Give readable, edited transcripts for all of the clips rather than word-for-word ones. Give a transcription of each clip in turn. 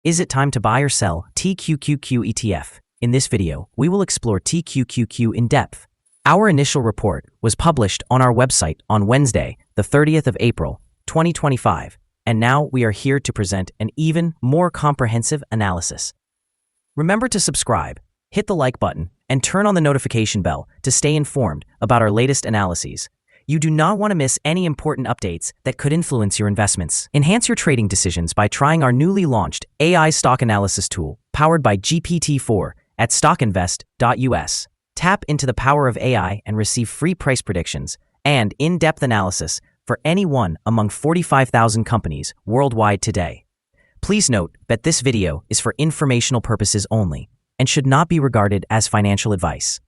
Is it time to buy or sell TQQQ ETF? In this video, we will explore TQQQ in depth. Our initial report was published on our website on Wednesday, the 30th of April, 2025, and now we are here to present an even more comprehensive analysis. Remember to subscribe, hit the like button, and turn on the notification bell to stay informed about our latest analyses. You do not want to miss any important updates that could influence your investments. Enhance your trading decisions by trying our newly launched AI stock analysis tool, powered by GPT-4 at StockInvest.us. Tap into the power of AI and receive free price predictions and in-depth analysis for any one among 45,000 companies worldwide today. Please note that this video is for informational purposes only and should not be regarded as financial advice.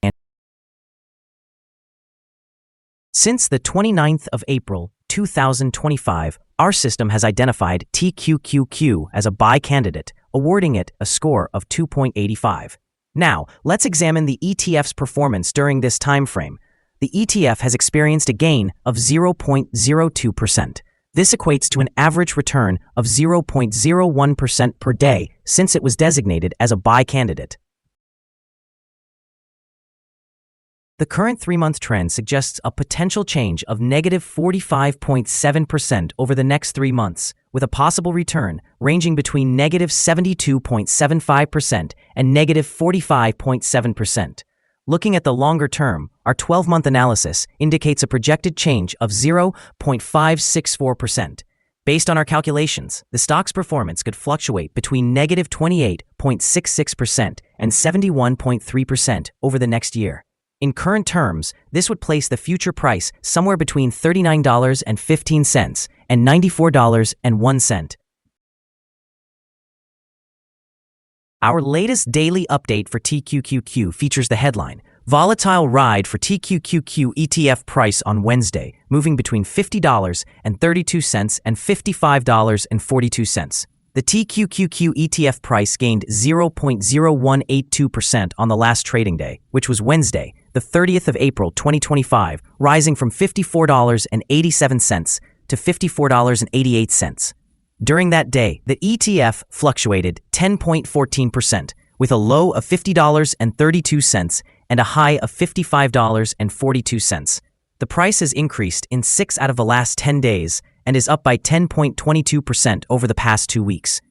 Since the 29th of April, 2025, our system has identified TQQQ as a buy candidate, awarding it a score of 2.85. Now, let's examine the ETF's performance during this time frame. The ETF has experienced a gain of 0.02%. This equates to an average return of 0.01% per day since it was designated as a buy candidate. The current 3-month trend suggests a potential change of negative 45.7% over the next 3 months, with a possible return ranging between negative 72.75% and negative 45.7%. Looking at the longer term, our 12-month analysis indicates a projected change of 0.564%. Based on our calculations, the stock's performance could fluctuate between negative 28.66% and 71.3% over the next year. In current terms, this would place the future price somewhere between $39.15 and $94.01. Our latest daily update for TQQQ features the headline, Volatile Ride for TQQQ ETF Price on Wednesday, moving between $50.32 and $55.42. The TQQQ ETF price gained 0.0182% on the last trading day, which was Wednesday, the 30th of April 2025, rising from $54.87 to $54.88. During that day, the ETF fluctuated 10.14%, with a low of $50.32 and a high of $55.42. The price has increased in 6 out of the last 10 days and is up by 10.22% over the past 2 weeks.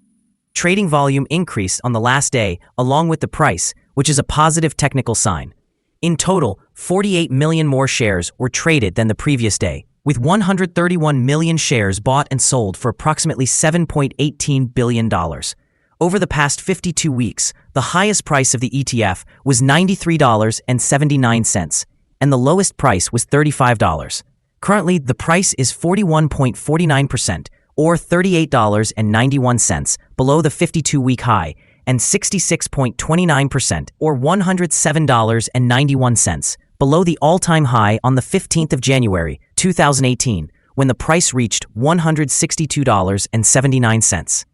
Trading volume increased on the last day along with the price, which is a positive technical sign. In total, 48 million more shares were traded than the previous day, with 131 million shares bought and sold for approximately $7.18 billion. Over the past 52 weeks, the highest price of the ETF was $93.79, and the lowest price was $35. Currently, the price is 41.49%, or $38.91, below the 52-week high, and 66.29%, or $107.91, below the all-time high on the 15th of January, 2018, when the price reached $162.79.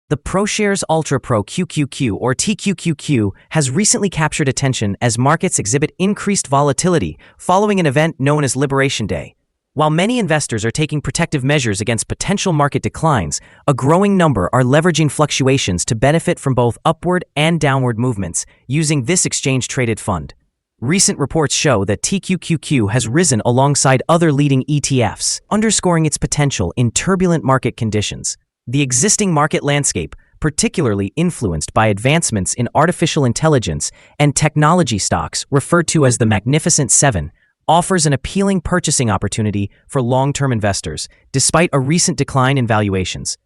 The ProShares Ultra Pro QQQ or TQQQ has recently captured attention as markets exhibit increased volatility following an event known as Liberation Day. While many investors are taking protective measures against potential market declines, a growing number are leveraging fluctuations to benefit from both upward and downward movements using this exchange-traded fund. Recent reports show that TQQQ has risen alongside other leading ETFs, underscoring its potential in turbulent market conditions. The existing market landscape, particularly influenced by advancements in artificial intelligence and technology stocks referred to as the Magnificent Seven, offers an appealing purchasing opportunity for long-term investors, despite a recent decline in valuations.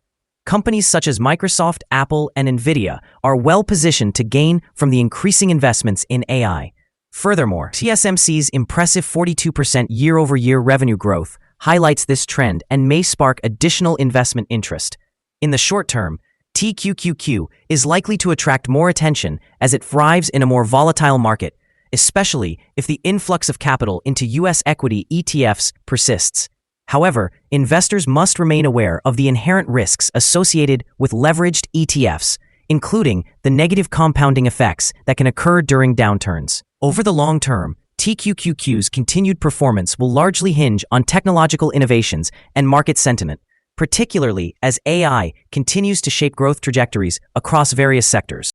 Companies such as Microsoft, Apple, and Nvidia are well-positioned to gain from the increasing investments in AI. Furthermore, TSMC's impressive 42% year-over-year revenue growth highlights this trend and may spark additional investment interest. In the short term, TQQQ is likely to attract more attention as it thrives in a more volatile market, especially if the influx of capital into U.S. equity ETFs persists. However, investors must remain aware of the inherent risks associated with leveraged ETFs, including the negative compounding effects that can occur during downturns. Over the long term, TQQQ's continued performance will largely hinge on technological innovations and market sentiment, particularly as AI continues to shape growth trajectories across various sectors.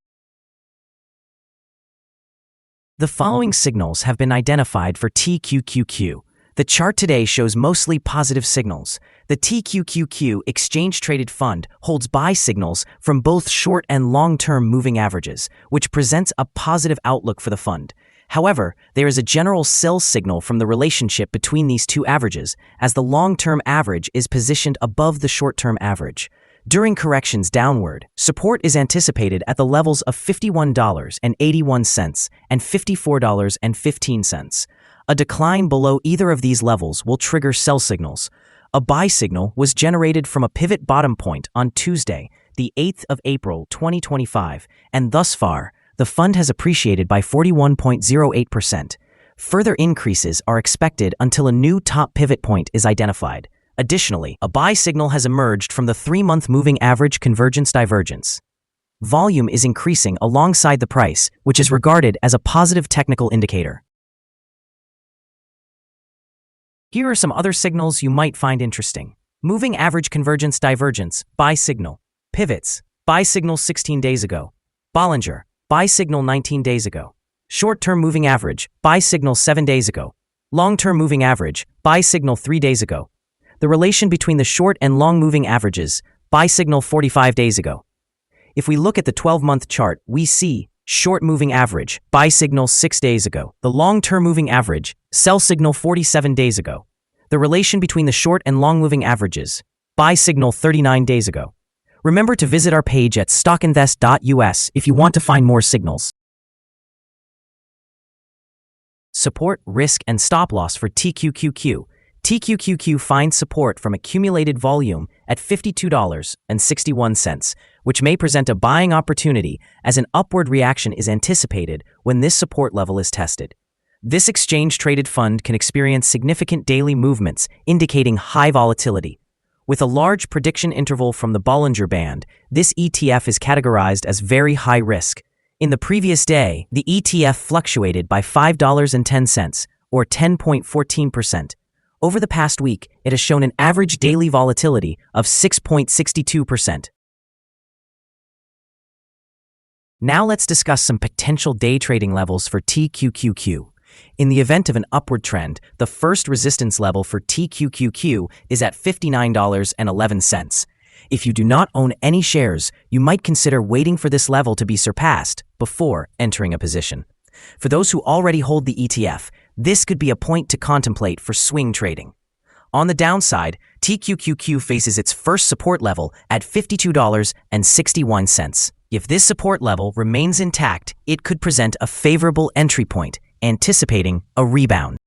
The following signals have been identified for TQQQ. The chart today shows mostly positive signals. The TQQQ exchange-traded fund holds buy signals from both short and long-term moving averages, which presents a positive outlook for the fund. However, there is a general sell signal from the relationship between these two averages, as the long-term average is positioned above the short-term average. During corrections downward, support is anticipated at the levels of $51.81 and $54.15. A decline below either of these levels will trigger sell signals. A buy signal was generated from a pivot bottom point on Tuesday, the 8th of April 2025, and thus far, the fund has appreciated by 41.08%. Further increases are expected until a new top pivot point is identified. Additionally, a buy signal has emerged from the 3-month moving average convergence divergence. Volume is increasing alongside the price, which is regarded as a positive technical indicator. Here are some other signals you might find interesting. Moving average convergence divergence, buy signal. Pivots, buy signal 16 days ago. Bollinger, buy signal 19 days ago. Short-term moving average, buy signal 7 days ago. Long-term moving average, buy signal 3 days ago. The relation between the short and long moving averages, buy signal 45 days ago. If we look at the 12-month chart, we see short moving average, buy signal 6 days ago. The long-term moving average, sell signal 47 days ago. The relation between the short and long moving averages, buy signal 39 days ago. Remember to visit our page at StockInvest.us if you want to find more signals. Support, risk, and stop loss for TQQQ. TQQQ finds support from accumulated volume at $52.61, which may present a buying opportunity as an upward reaction is anticipated when this support level is tested. This exchange-traded fund can experience significant daily movements, indicating high volatility. With a large prediction interval from the Bollinger Band, this ETF is categorized as very high risk. In the previous day, the ETF fluctuated by $5.10, or 10.14%. Over the past week, it has shown an average daily volatility of 6.62%. Now let's discuss some potential day trading levels for TQQQ. In the event of an upward trend, the first resistance level for TQQQ is at $59.11. If you do not own any shares, you might consider waiting for this level to be surpassed before entering a position. For those who already hold the ETF, this could be a point to contemplate for swing trading. On the downside, TQQQ faces its first support level at $52.61. If this support level remains intact, it could present a favorable entry point, anticipating a rebound.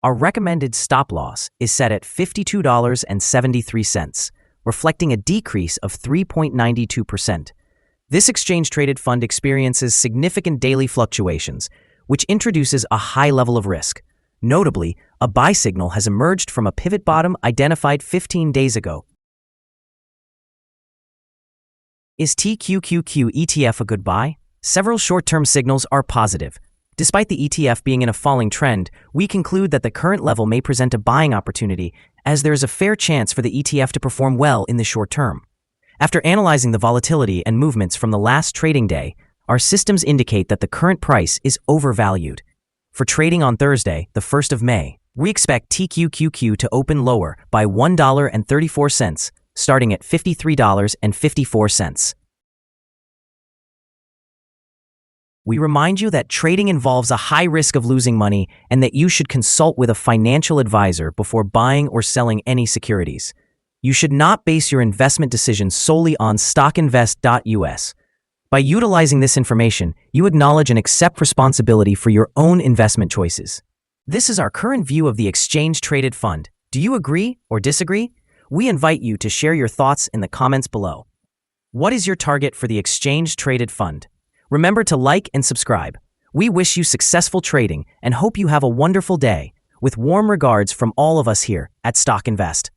Our recommended stop loss is set at $52.73, reflecting a decrease of 3.92%. This exchange-traded fund experiences significant daily fluctuations, which introduces a high level of risk. Notably, a buy signal has emerged from a pivot bottom identified 15 days ago. Is TQQQ ETF a good buy? Several short-term signals are positive. Despite the ETF being in a falling trend, we conclude that the current level may present a buying opportunity, as there is a fair chance for the ETF to perform well in the short term. After analyzing the volatility and movements from the last trading day, our systems indicate that the current price is overvalued. For trading on Thursday, the 1st of May, we expect TQQQ to open lower by $1.34, starting at $53.54. We remind you that trading involves a high risk of losing money and that you should consult with a financial advisor before buying or selling any securities. You should not base your investment decisions solely on StockInvest.us. By utilizing this information, you acknowledge and accept responsibility for your own investment choices. This is our current view of the exchange-traded fund. Do you agree or disagree? We invite you to share your thoughts in the comments below. What is your target for the exchange-traded fund? Remember to like and subscribe. We wish you successful trading and hope you have a wonderful day. With warm regards from all of us here at Stock Invest.